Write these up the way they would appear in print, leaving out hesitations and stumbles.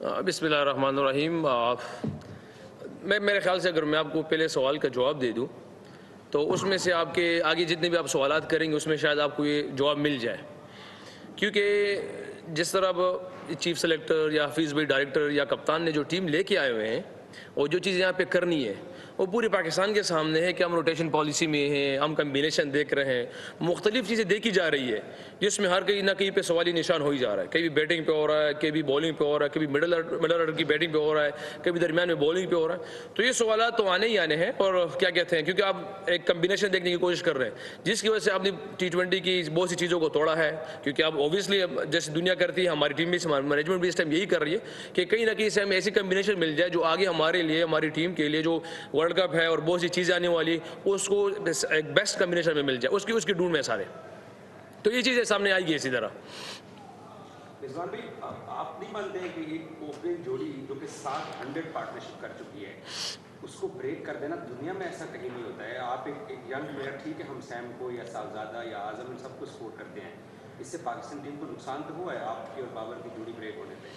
बिस्मिल्लाहिर्रहमानिर्रहीम। मैं मेरे ख़्याल से अगर मैं आपको पहले सवाल का जवाब दे दूँ तो उसमें से आपके आगे जितने भी आप सवालात करेंगे उसमें शायद आपको ये जवाब मिल जाए, क्योंकि जिस तरह अब चीफ सेलेक्टर या हफीज़ भाई डायरेक्टर या कप्तान ने जो टीम लेके आए हुए हैं और जो चीज़ यहाँ पे करनी है वो पूरी पाकिस्तान के सामने है कि हम रोटेशन पॉलिसी में हैं, हम कम्बिनेशन देख रहे हैं, मुख्तलिफ चीज़ें देखी जा रही है जिसमें हर कहीं ना कहीं पे सवाली निशान हो ही जा रहा है। कभी बैटिंग पे हो रहा है, कभी बॉलिंग पे हो रहा है, कभी मिडल ऑर्डर की बैटिंग पे हो रहा है, कभी दरमियान में बॉलिंग पे हो रहा है। तो ये सवाल तो आने ही आने हैं और क्या कहते हैं, क्योंकि आप एक कम्बिनेशन देखने की कोशिश कर रहे हैं जिसकी वजह से आपने T20 की बहुत सी चीज़ों को तोड़ा है। क्योंकि आप ऑब्वियसली जैसे दुनिया करती है, हमारी टीम भी मैनेजमेंट भी इस टाइम यही कर रही है कि कहीं ना कहीं से हमें ऐसी कम्बिनेशन मिल जाए जो आगे हमारे लिए, हमारी टीम के लिए जो वर्ल्ड कप है और बहुत सी चीज़ें आने वाली उसको एक बेस्ट कम्बिनेशन में मिल जाए, उसकी ढूंढ में सारे। तो ये चीज़ें सामने आएगी इसी तरह। रिजवान भाई, आप नहीं मानते हैं कि एक ओपनिंग जोड़ी जो कि 100 पार्टनरशिप कर चुकी है उसको ब्रेक कर देना दुनिया में ऐसा कहीं नहीं होता है। आप एक यंग प्लेयर, ठीक है, हम सैम को या साहबजादा या आजम इन सबको सपोर्ट करते हैं, इससे पाकिस्तान टीम को नुकसान तो हुआ है आपकी और बाबर की जोड़ी ब्रेक होने पे?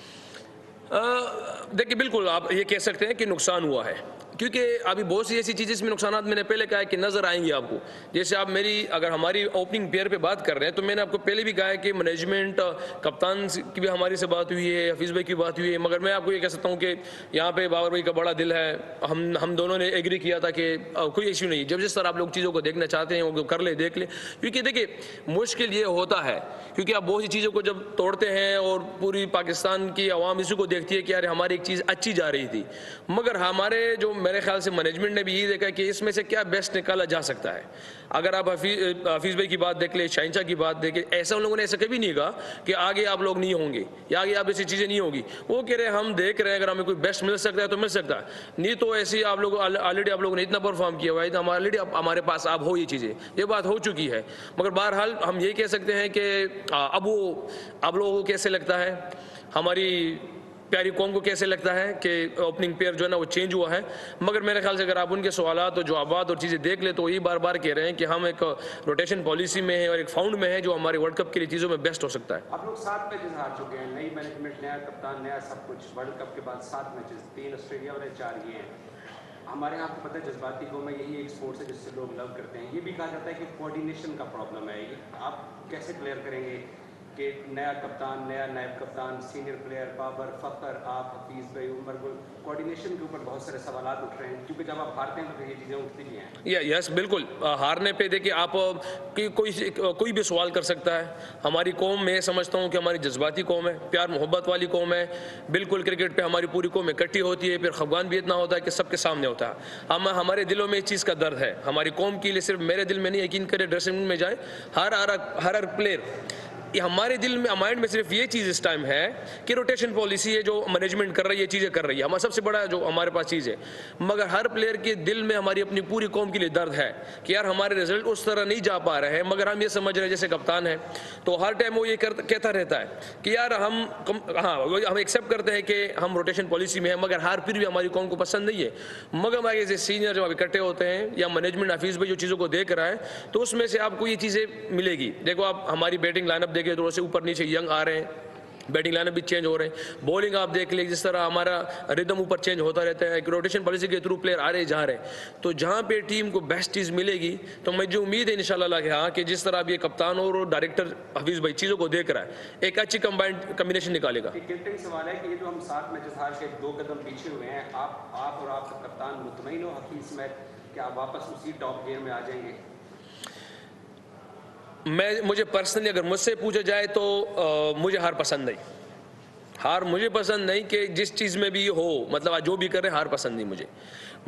देखिए, बिल्कुल आप ये कह सकते हैं कि नुकसान हुआ है, क्योंकि अभी बहुत सी ऐसी चीज़ें इसमें नुकसान मैंने पहले कहा है कि नज़र आएंगी आपको। जैसे आप अगर हमारी ओपनिंग पेयर पे बात कर रहे हैं तो मैंने आपको पहले भी कहा है कि मैनेजमेंट, कप्तान की भी हमारी से बात हुई है, हफीज़ भाई की बात हुई है, मगर मैं आपको ये कह सकता हूँ कि यहाँ पे बाबर भाई का बड़ा दिल है। हम दोनों ने एग्री किया था कि कोई इश्यू नहीं, जब जिस तरह आप लोग चीज़ों को देखना चाहते हैं वो कर ले, देख ले। क्योंकि देखिए, मुश्किल ये होता है क्योंकि आप बहुत सी चीज़ों को जब तोड़ते हैं और पूरी पाकिस्तान की आवाम इसी को देखती है कि यार हमारी एक चीज़ अच्छी जा रही थी, मगर हमारे जो मेरे ख्याल से मैनेजमेंट ने भी यही देखा कि इसमें से क्या बेस्ट निकाला जा सकता है। अगर आप हफीज़ भाई की बात देख ले, शहनशाह की बात देखें, ऐसा उन लोगों ने ऐसा कभी नहीं कहा कि आगे आप लोग नहीं होंगे या आगे आप ऐसी चीज़ें नहीं होगी। वो कह रहे हैं हम देख रहे हैं, अगर हमें कोई बेस्ट मिल सकता है तो मिल सकता है, नहीं तो ऐसी आप लोग ऑलरेडी आप लोगों ने इतना परफॉर्म किया हुआ है तो ऑलरेडी हमारे पास आप हो, ये चीज़ें, ये बात हो चुकी है। मगर बहरहाल हम ये कह सकते हैं कि अब वो आप लोगों को कैसे लगता है, हमारी प्यारी कौम को कैसे लगता है कि ओपनिंग पेयर जो है ना वो चेंज हुआ है। मगर मेरे ख्याल से अगर आप उनके सवालात और जवाबात और चीज़ें देख ले तो ये बार बार कह रहे हैं कि हम एक रोटेशन पॉलिसी में है और एक फाउंड में है जो हमारे वर्ल्ड कप के लिए चीज़ों में बेस्ट हो सकता है। आप लोग 7 मैचेस हार चुके हैं, नई मैनेजमेंट, नया कप्तान, नया सब कुछ। वर्ल्ड कप के बाद 7 मैचेस, 3 ऑस्ट्रेलिया और 4 ये हैं। हमारे यहाँ आपको पता है जज्बाती कौम है, यही एक स्पोर्ट्स है जिससे लोग लव करते हैं। ये भी कहा जाता है कि कोऑर्डिनेशन का प्रॉब्लम है। आप कैसे क्लियर करेंगे कि नया कप्तान, नया नायब कप्तान, सीनियर प्लेयर, बाबर, फ़खर, आप, हफीज़ भाई, उमर गुल, कोऑर्डिनेशन के ऊपर बहुत सारे सवाल उठ रहे हैं, क्योंकि जब आप हारते हैं तो ये चीज़ें उठती भी हैं। यस, बिल्कुल। हारने पे देखिए आप कोई भी सवाल कर सकता है। हमारी कौम में समझता हूँ कि हमारी जज्बाती कौम है, प्यार मोहब्बत वाली कौम है। बिल्कुल क्रिकेट पे हमारी पूरी कौम इकट्ठी होती है, फिर खफगान भी इतना होता है कि सबके सामने होता है। हमारे दिलों में इस चीज़ का दर्द है हमारी कौम के लिए। सिर्फ मेरे दिल में नहीं, यकीन करें ड्रेसिंग रूम में जाए, हर प्लेयर, हमारे दिल में, माइंड में सिर्फ ये चीज़ इस टाइम है कि रोटेशन पॉलिसी है जो मैनेजमेंट कर रही है, चीज़ें कर रही है, हमारा सबसे बड़ा जो हमारे पास चीज़ है। मगर हर प्लेयर के दिल में हमारी अपनी पूरी कौम के लिए दर्द है कि यार हमारे रिजल्ट उस तरह नहीं जा पा रहे हैं। मगर हम ये समझ रहे हैं, जैसे कप्तान है तो हर टाइम वो ये कहता रहता है कि यार हम एक्सेप्ट करते हैं कि हम रोटेशन पॉलिसी में है, मगर हार फिर भी हमारी कौम को पसंद नहीं है। मगर हमारे जैसे सीनियर जब इकट्ठे होते हैं या मैनेजमेंट, हफीज़ भाई जो चीज़ों को देख रहा है, तो उसमें से आपको ये चीज़ें मिलेगी। देखो, आप हमारी बैटिंग लाइनअप देखिए, थोड़ा से ऊपर नीचे यंग आ रहे हैं, बैटिंग लाइनअप भी चेंज हो रहे हैं। बॉलिंग आप देख ले, जिस तरह हमारा रिदम ऊपर चेंज होता रहता है, रोटेशन पॉलिसी के थ्रू प्लेयर आ रहे जा रहे हैं। तो जहाँ पे टीम को बेस्ट चीज़ मिलेगी, तो मुझे उम्मीद है इंशाल्लाह कि हाँ, कि जिस तरह अब ये कप्तान और डायरेक्टर हफीज़ भाई चीज़ों को देख रहा है, एक अच्छी कंबाइंड कम्बिनेशन निकालेगा। एक सवाल है कि ये जो हम 7 मैचेस हार के 2 कदम पीछे हुए हैं, आप और आपका कप्तान मुतमईन हो हफीज़ में कि आप वापस उसी टॉप गियर में आ जाएंगे? मुझे पर्सनली अगर मुझसे पूछा जाए तो मुझे हार पसंद नहीं। हार मुझे पसंद नहीं कि जिस चीज़ में भी हो, मतलब आज जो भी कर रहे हैं, हार पसंद नहीं मुझे।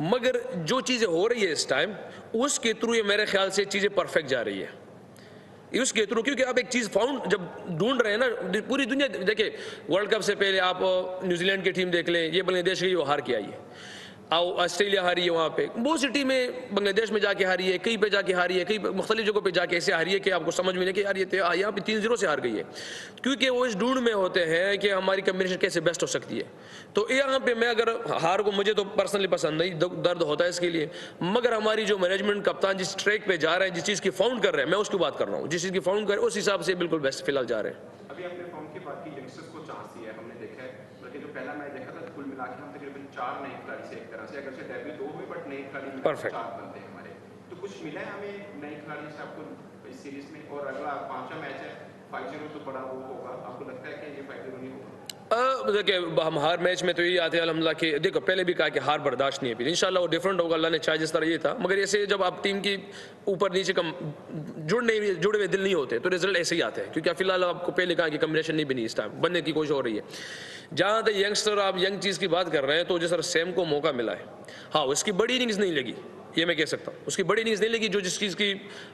मगर जो चीज़ें हो रही है इस टाइम, उसके थ्रू ये मेरे ख्याल से चीज़ें परफेक्ट जा रही है उसके थ्रू। क्योंकि आप एक चीज़ फाउंड जब ढूंढ रहे हैं ना, पूरी दुनिया देखिए, वर्ल्ड कप से पहले आप न्यूजीलैंड की टीम देख लें, ये बांग्लादेश गई, वो हार के आई है। ऑस्ट्रेलिया हारी है, वहाँ पे बहुत सी टीमें बांग्लादेश में जाके हारी है, कहीं पे जाके हारी है, कहीं मुख्तलिफ जगहों पे जाके ऐसे हारी है कि आपको समझ में नहीं कि यार ये यहाँ पे 3-0 से हार गई है। क्योंकि वो इस ढूंढ में होते हैं कि हमारी कम्बिनेशन कैसे बेस्ट हो सकती है। तो यहाँ पे मैं अगर हार को, मुझे तो पर्सनली पसंद नहीं, दर्द होता है इसके लिए। मगर हमारी जो मैनेजमेंट, कप्तान जिस ट्रैक पे जा रहे हैं, जिस चीज़ की फाउंड कर रहे हैं, मैं उसकी बात कर रहा हूँ, जिस चीज़ की फाउंड कर रहे हैं उस हिसाब से बिल्कुल बेस्ट फिलहाल जा रहे हैं। अभी आपने फॉर्म की बात की, यंगस्टर्स को चांस दिया है, हमने देखा है, बल्कि जो पहला मैच देखा था, कुल मिला के हम तकरीबन 4 नए खिलाड़ी से, एक तरह से अगर से डेब्यू 2 हुए बट नए खिलाड़ी मिलकर Perfect. 4 बनते हैं हमारे। तो कुछ मिला है हमें नए खिलाड़ी से आपको इस सीरीज में? और अगला 5वां मैच है 5-0, तो बड़ा वो होगा, आपको लगता है कि ये 5-0 नहीं होगा? देखिए हम हर मैच में तो यही आते हैं अल्हम्दुलिल्लाह कि देखो पहले भी कहा कि हार बर्दाश्त नहीं है, फिर इंशाल्लाह वो डिफरेंट होगा, अल्लाह ने चाहे जिस तरह ये था, मगर ऐसे जब आप टीम की ऊपर नीचे कम जुड़े हुए दिल नहीं होते तो रिजल्ट ऐसे ही आते हैं, क्योंकि फिलहाल आपको पहले कहा कि कम्बिनेशन नहीं बनी, इस टाइम बनने की कोशिश हो रही है। जहाँ तक यंगस्टर आप यंग चीज़ की बात कर रहे हैं, तो जिस तरह सैम को मौका मिला है, हाँ उसकी बड़ी इनिंग्स नहीं लगी, ये मैं कह सकता हूँ, उसकी बड़ी इनिंग्स नहीं लगी जो जिस चीज़ की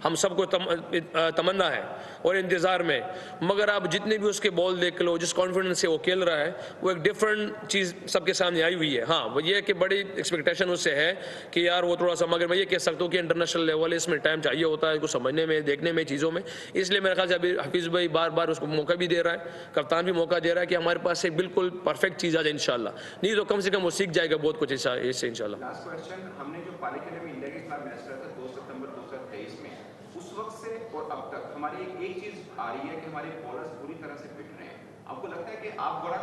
हम सबको तमन्ना है और इंतज़ार में, मगर आप जितने भी उसके बॉल देख लो, जिस कॉन्फिडेंस से वो खेल रहा है, वो एक डिफरेंट चीज़ सबके सामने आई हुई है। हाँ वो ये है कि बड़ी एक्सपेक्टेशन उससे है कि यार वो थोड़ा सा, मगर मैं ये कह सकता हूँ कि इंटरनेशनल लेवल है, इसमें टाइम चाहिए होता है कुछ समझने में, देखने में, चीज़ों में, इसलिए मेरे ख्याल से अभी हफीज़ भाई बार बार उसको मौका भी दे रहा है, कप्तान भी मौका दे रहा है कि हमारे पास एक बिल्कुल परफेक्ट चीज़ आ जाए इंशाल्लाह, नहीं तो कम से कम वो सीख जाएगा बहुत कुछ इससे इंशाल्लाह। लास्ट क्वेश्चन, हमने जो पालीखेले में इंडिया के खिलाफ मैच खेला था 2 सितंबर 2023 में, उस वक्त से और अब तक हमारी एक चीज आ रही है कि हमारे बॉलर्स पूरी तरह से फिट रहे हैं। आपको लगता है कि आप बड़ा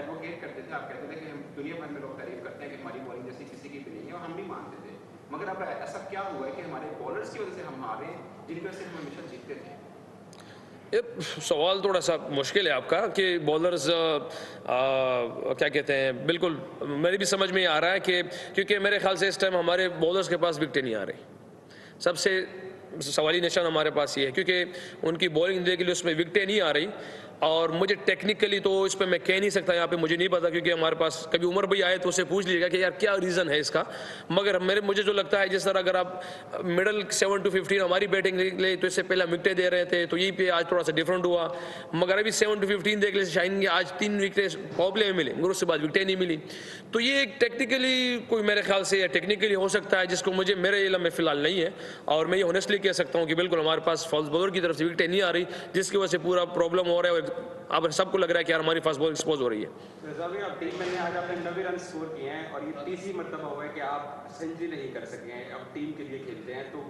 एडवोकेट करते थे, आप कहते थे कि हम दुनिया भर में लोग तारीफ करते हैं कि हमारी बॉलिंग जैसी किसी की भी नहीं है, और हम भी मानते थे, मगर अब ऐसा क्या हुआ है कि हमारे बॉलर्स की वजह से हम हारे, जिनकी वजह से हम हमेशा जीतते थे? ये सवाल थोड़ा सा मुश्किल है आपका कि बॉलर्स क्या कहते हैं, बिल्कुल मेरी भी समझ में आ रहा है कि क्योंकि मेरे ख्याल से इस टाइम हमारे बॉलर्स के पास विकेटें नहीं आ रही, सबसे सवाली निशान हमारे पास ये है, क्योंकि उनकी बॉलिंग देने के लिए उसमें विकेटें नहीं आ रही, और मुझे टेक्निकली तो इस पर मैं कह नहीं सकता यहाँ पे, मुझे नहीं पता, क्योंकि हमारे पास कभी उमर भाई आए तो उससे पूछ लीजिएगा कि यार क्या रीज़न है इसका, मगर मुझे जो लगता है जिस तरह अगर आप मिडल 7 to 15 हमारी बैटिंग ले तो इससे पहले विकेटें दे रहे थे, तो यहीं पे आज थोड़ा सा डिफरेंट हुआ, मगर अभी 7 to 15 देख ले शाइन के आज 3 विकेटें पॉपले में मिले, मगर उसके बाद विकेटें नहीं मिली, तो ये एक टेक्निकली कोई मेरे ख्याल से या टेक्निकली हो सकता है, जिसको मुझे मेरे इल्म में फिलहाल नहीं है, और मैं ये ऑनेस्टली कह सकता हूँ कि बिल्कुल हमारे पास फास्ट बॉलर की तरफ से विकेटें नहीं आ रही, जिसकी वजह से पूरा प्रॉब्लम हो रहा है, और अब सबको लग रहा है कि यार हमारी फास्ट बॉल एक्सपोज हो रही है। रज़ा भाई, आप टीम में आज आपने 90 रन स्कोर किए हैं और ये तीसरी मरतबा हुआ है कि आप सेंचुरी नहीं कर सके हैं, अब टीम के लिए खेलते हैं, तो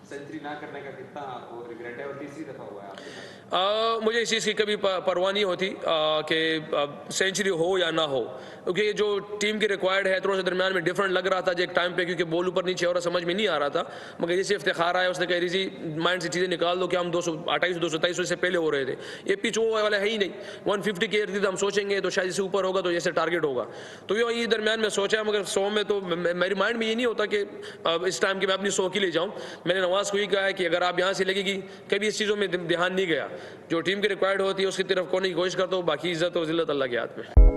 सेंचुरी ना करने का कितना आपको रिग्रेट है, और तीसरी दफा हुआ है आपके साथ? मुझे इस चीज़ की कभी परवाह नहीं होती कि सेंचुरी हो या ना हो, क्योंकि ये जो टीम की रिक्वायर्ड है, थोड़ा सा दरमियान में डिफरेंट लग रहा था जो एक टाइम पे, क्योंकि बॉल ऊपर नीचे और समझ में नहीं आ रहा था, मगर जैसे इफ्तिखार आया उसने कहा रिजी माइंड से चीज़ें निकाल दो कि हम 228 227 से पहले हो रहे थे, ये पिच वो वाला है ही नहीं, 150 की एयर थी, तो हम सोचेंगे तो शायद इससे ऊपर होगा तो जैसे टारगेट होगा, तो ये दरमियान में सोचा, मगर 100 में तो मेरी माइंड में ये नहीं होता कि इस टाइम की मैं अपनी 100 की ले जाऊँ। मैंने नवाज को ही कहा है कि अगर आप यहाँ से लगेगी, कभी इस चीज़ों में ध्यान नहीं गया, जो टीम की रिक्वायर्ड होती है उसकी तरफ कोने की कोशिश करता हूँ, बाकी इज्जत और जिल्लत अल्लाह के हाथ में।